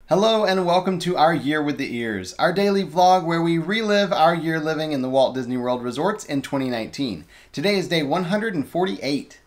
Hello and welcome to our Year with the Ears, our daily vlog where we relive our year living in the Walt Disney World resorts in 2019. Today is day 148.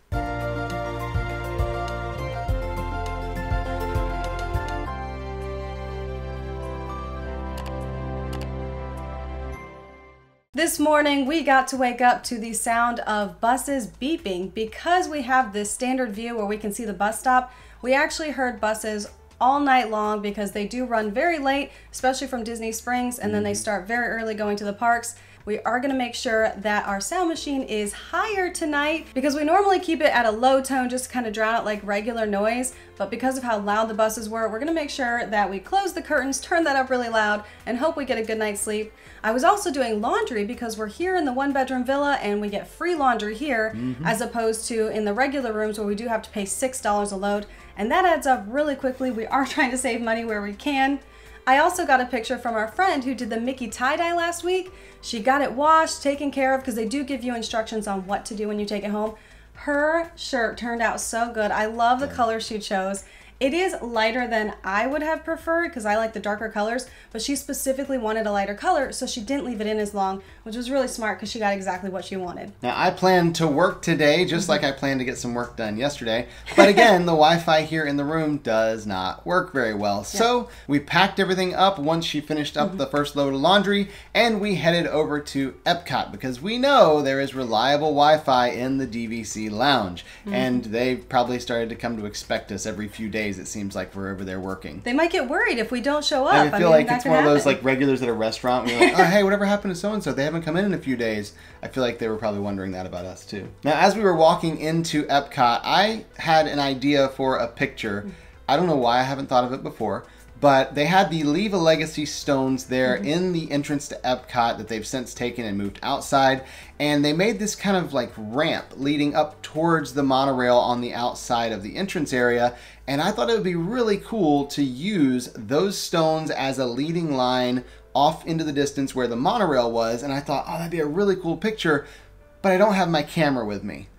This morning we got to wake up to the sound of buses beeping. Because we have this standard view where we can see the bus stop, we actually heard buses all night long because they do run very late, especially from Disney Springs, and then they start very early going to the parks. We are going to make sure that our sound machine is higher tonight because we normally keep it at a low tone just to kind of drown out like regular noise, but because of how loud the buses were, we're going to make sure that we close the curtains, turn that up really loud, and hope we get a good night's sleep. I was also doing laundry because we're here in the one-bedroom villa and we get free laundry here as opposed to in the regular rooms where we do have to pay $6 a load, and that adds up really quickly. We are trying to save money where we can. I also got a picture from our friend who did the Mickey tie-dye last week. She got it washed, taken care of, because they do give you instructions on what to do when you take it home. Her shirt turned out so good. I love the color she chose. It is lighter than I would have preferred because I like the darker colors, but she specifically wanted a lighter color, so she didn't leave it in as long, which was really smart because she got exactly what she wanted. Now, I plan to work today just like I planned to get some work done yesterday, but again, the Wi-Fi here in the room does not work very well. So we packed everything up once she finished up the first load of laundry, and we headed over to Epcot because we know there is reliable Wi-Fi in the DVC Lounge, and they've probably started to come to expect us every few days. It seems like wherever they're working. They might get worried if we don't show up. I feel like it's one of those like regulars at a restaurant. We're like, oh, hey, whatever happened to so-and-so? They haven't come in a few days. I feel like they were probably wondering that about us too. Now, as we were walking into Epcot, I had an idea for a picture. I don't know why I haven't thought of it before, but they had the Leave a Legacy stones there in the entrance to Epcot that they've since taken and moved outside. And they made this kind of like ramp leading up towards the monorail on the outside of the entrance area. And I thought it would be really cool to use those stones as a leading line off into the distance where the monorail was. And I thought, oh, that'd be a really cool picture, but I don't have my camera with me.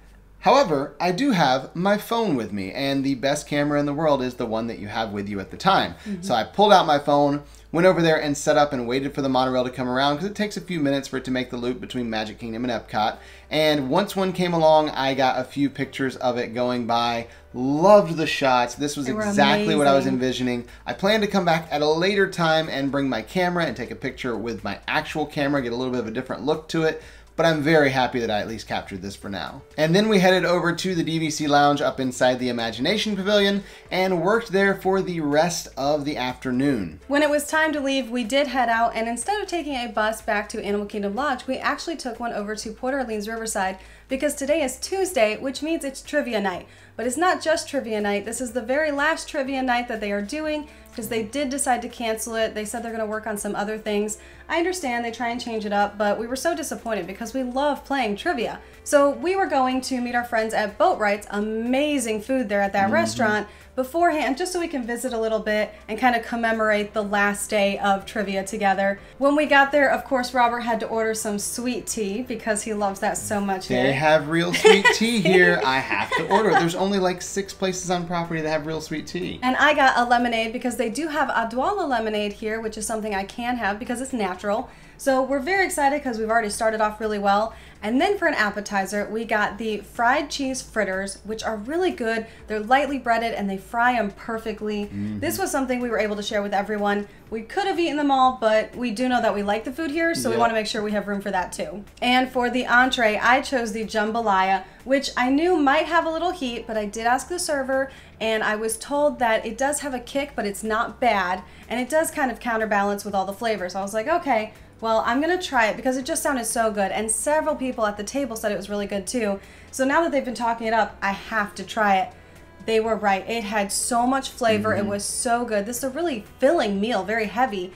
However, I do have my phone with me, and the best camera in the world is the one that you have with you at the time. So I pulled out my phone, went over there and set up and waited for the monorail to come around because it takes a few minutes for it to make the loop between Magic Kingdom and Epcot. And once one came along, I got a few pictures of it going by. Loved the shots. This was exactly what I was envisioning. I plan to come back at a later time and bring my camera and take a picture with my actual camera, get a little bit of a different look to it. But I'm very happy that I at least captured this for now. And then we headed over to the DVC Lounge up inside the Imagination Pavilion and worked there for the rest of the afternoon. When it was time to leave, we did head out, and instead of taking a bus back to Animal Kingdom Lodge, we actually took one over to Port Orleans Riverside because today is Tuesday, which means it's trivia night. But it's not just trivia night. This is the very last trivia night that they are doing because they did decide to cancel it. They said they're going to work on some other things. I understand they try and change it up, but we were so disappointed because we love playing trivia. So we were going to meet our friends at Boatwrights. Amazing food there at that restaurant beforehand, just so we can visit a little bit and kind of commemorate the last day of trivia together. When we got there, of course, Robert had to order some sweet tea because he loves that so much here. They have real sweet tea here. I have to order it. There's only like 6 places on property that have real sweet tea. And I got a lemonade because they do have Adwala lemonade here, which is something I can have because it's natural. So we're very excited because we've already started off really well. And then for an appetizer, we got the fried cheese fritters, which are really good. They're lightly breaded and they fry them perfectly. This was something we were able to share with everyone. We could have eaten them all, but we do know that we like the food here, so we want to make sure we have room for that too. And for the entree, I chose the jambalaya, which I knew might have a little heat, but I did ask the server, and I was told that it does have a kick, but it's not bad, and it does kind of counterbalance with all the flavors. So I was like, okay, well, I'm going to try it because it just sounded so good, and several people at the table said it was really good too. So now that they've been talking it up, I have to try it. They were right. It had so much flavor. It was so good. This is a really filling meal, very heavy,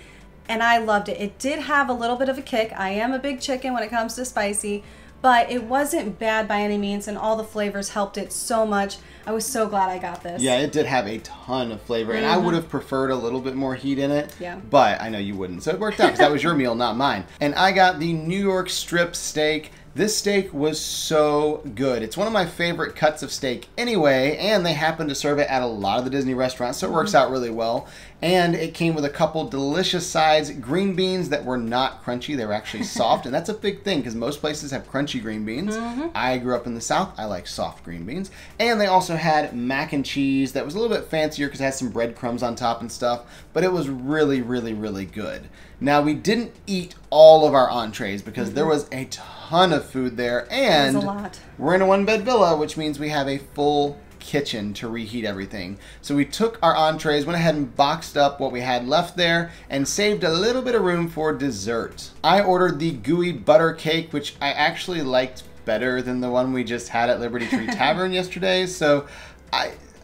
and I loved it. It did have a little bit of a kick. I am a big chicken when it comes to spicy, but it wasn't bad by any means, and all the flavors helped it so much. I was so glad I got this. Yeah, it did have a ton of flavor, and I would have preferred a little bit more heat in it, yeah, but I know you wouldn't, so it worked out because that was your meal, not mine. And I got the New York strip steak. This steak was so good. It's one of my favorite cuts of steak anyway, and they happen to serve it at a lot of the Disney restaurants, so it works out really well. And it came with a couple delicious sides, green beans that were not crunchy. They were actually soft, and that's a big thing because most places have crunchy green beans. I grew up in the South. I like soft green beans. And they also had mac and cheese that was a little bit fancier because it had some breadcrumbs on top and stuff, but it was really, really, really good. Now, we didn't eat all of our entrees because there was a ton of food there, and a lot. We're in a one-bed villa, which means we have a full kitchen to reheat everything. So we took our entrees, went ahead and boxed up what we had left there, and saved a little bit of room for dessert. I ordered the gooey butter cake, which I actually liked better than the one we just had at Liberty Tree Tavern yesterday, so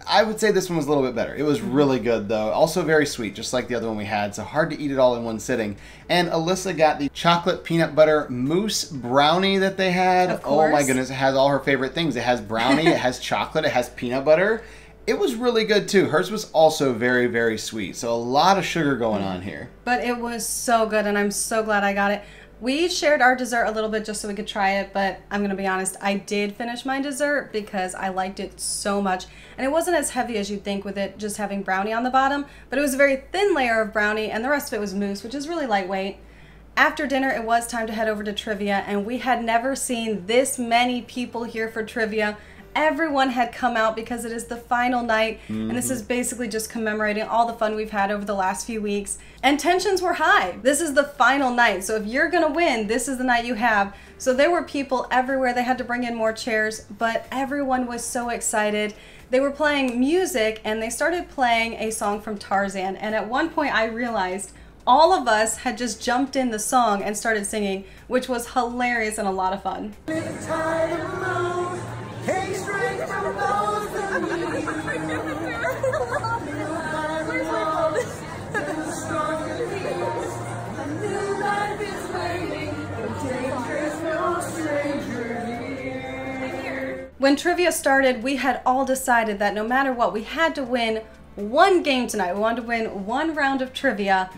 I would say this one was a little bit better. It was really good, though. Also very sweet, just like the other one we had, so hard to eat it all in one sitting. And Alyssa got the chocolate peanut butter mousse brownie that they had. Of course. Oh my goodness, it has all her favorite things. It has brownie, it has chocolate, it has peanut butter. It was really good, too. Hers was also very, very sweet, so a lot of sugar going on here. But it was so good, and I'm so glad I got it. We shared our dessert a little bit just so we could try it, but I'm going to be honest, I did finish my dessert because I liked it so much. And it wasn't as heavy as you'd think with it just having brownie on the bottom, but it was a very thin layer of brownie, and the rest of it was mousse, which is really lightweight. After dinner, it was time to head over to trivia, and we had never seen this many people here for trivia. Everyone had come out because it is the final night, and this is basically just commemorating all the fun we've had over the last few weeks. And tensions were high. This is the final night, so if you're gonna win, this is the night you have. So there were people everywhere. They had to bring in more chairs, but everyone was so excited. They were playing music, and they started playing a song from Tarzan, and at one point I realized all of us had just jumped in the song and started singing, which was hilarious and a lot of fun. When trivia started, we had all decided that no matter what, we had to win one game tonight. We wanted to win one round of trivia,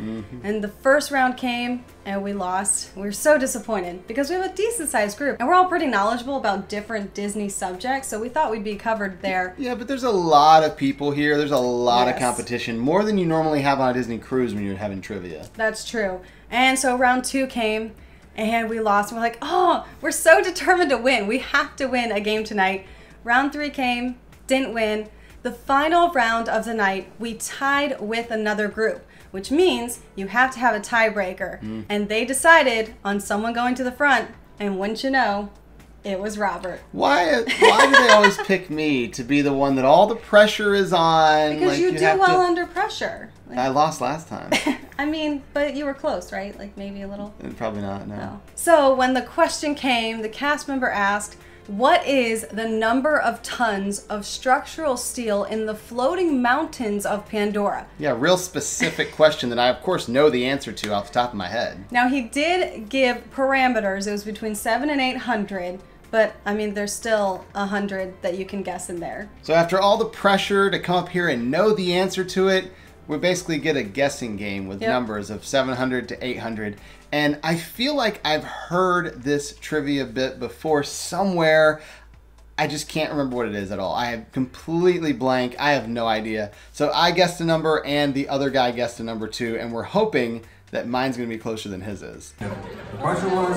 and the first round came and we lost. We were so disappointed because we have a decent sized group and we're all pretty knowledgeable about different Disney subjects, so we thought we'd be covered there. Yeah, but there's a lot of people here. There's a lot of competition, more than you normally have on a Disney cruise when you're having trivia. That's true. And so round 2 came and we lost, and we're like, oh, we're so determined to win. We have to win a game tonight. Round 3 came, didn't win. The final round of the night, we tied with another group, which means you have to have a tiebreaker. And they decided on someone going to the front, and wouldn't you know, it was Robert. Why do they always pick me to be the one that all the pressure is on? Because you do well under pressure. Like, I lost last time. I mean, but you were close, right? Like maybe a little? Probably not, no. So when the question came, the cast member asked, what is the number of tons of structural steel in the floating mountains of Pandora? Yeah, real specific question that I, of course, know the answer to off the top of my head. Now, he did give parameters. It was between 700 and 800, but, I mean, there's still 100 that you can guess in there. So after all the pressure to come up here and know the answer to it, we basically get a guessing game with numbers of 700 to 800. And I feel like I've heard this trivia bit before somewhere. I just can't remember what it is at all. I am completely blank. I have no idea. So I guessed a number and the other guy guessed a number too, and we're hoping that mine's going to be closer than his is. The question was,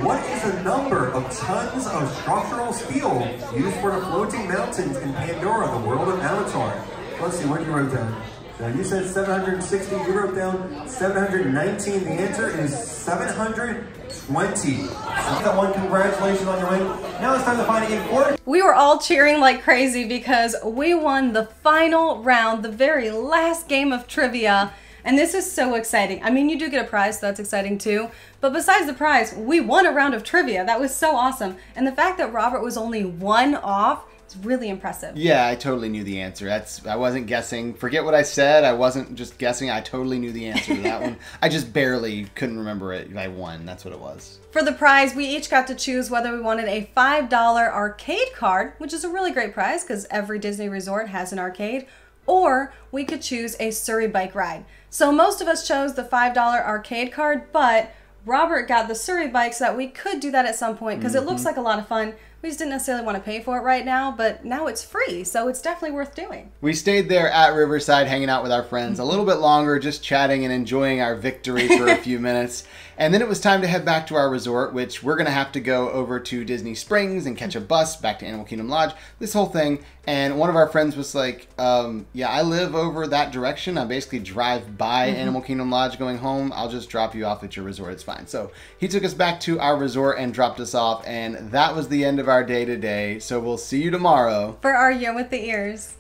what is the number of tons of structural steel used for the floating mountains in Pandora, the world of Avatar? Let's see, what you wrote down. Now you said 760, you wrote down 719. The answer is 720. So that one, congratulations on your win. Now it's time to find a game. We were all cheering like crazy because we won the final round, the very last game of trivia. And this is so exciting. I mean, you do get a prize, so that's exciting too. But besides the prize, we won a round of trivia. That was so awesome. And the fact that Robert was only one off, it's really impressive. Yeah, I totally knew the answer. I wasn't guessing. Forget what I said. I wasn't just guessing. I totally knew the answer to that one. I just barely couldn't remember it. I won. That's what it was. For the prize, we each got to choose whether we wanted a $5 arcade card, which is a really great prize because every Disney resort has an arcade, or we could choose a Surrey bike ride. So most of us chose the $5 arcade card, but Robert got the Surrey bike so that we could do that at some point because it looks like a lot of fun, We just didn't necessarily want to pay for it right now, but now it's free, so it's definitely worth doing. We stayed there at Riverside hanging out with our friends a little bit longer, just chatting and enjoying our victory for a few minutes. And then it was time to head back to our resort, which we're going to have to go over to Disney Springs and catch a bus back to Animal Kingdom Lodge, this whole thing. And one of our friends was like, yeah, I live over that direction. I basically drive by Animal Kingdom Lodge going home. I'll just drop you off at your resort. It's fine. So he took us back to our resort and dropped us off. And that was the end of our day today. So we'll see you tomorrow for our Year with the Ears.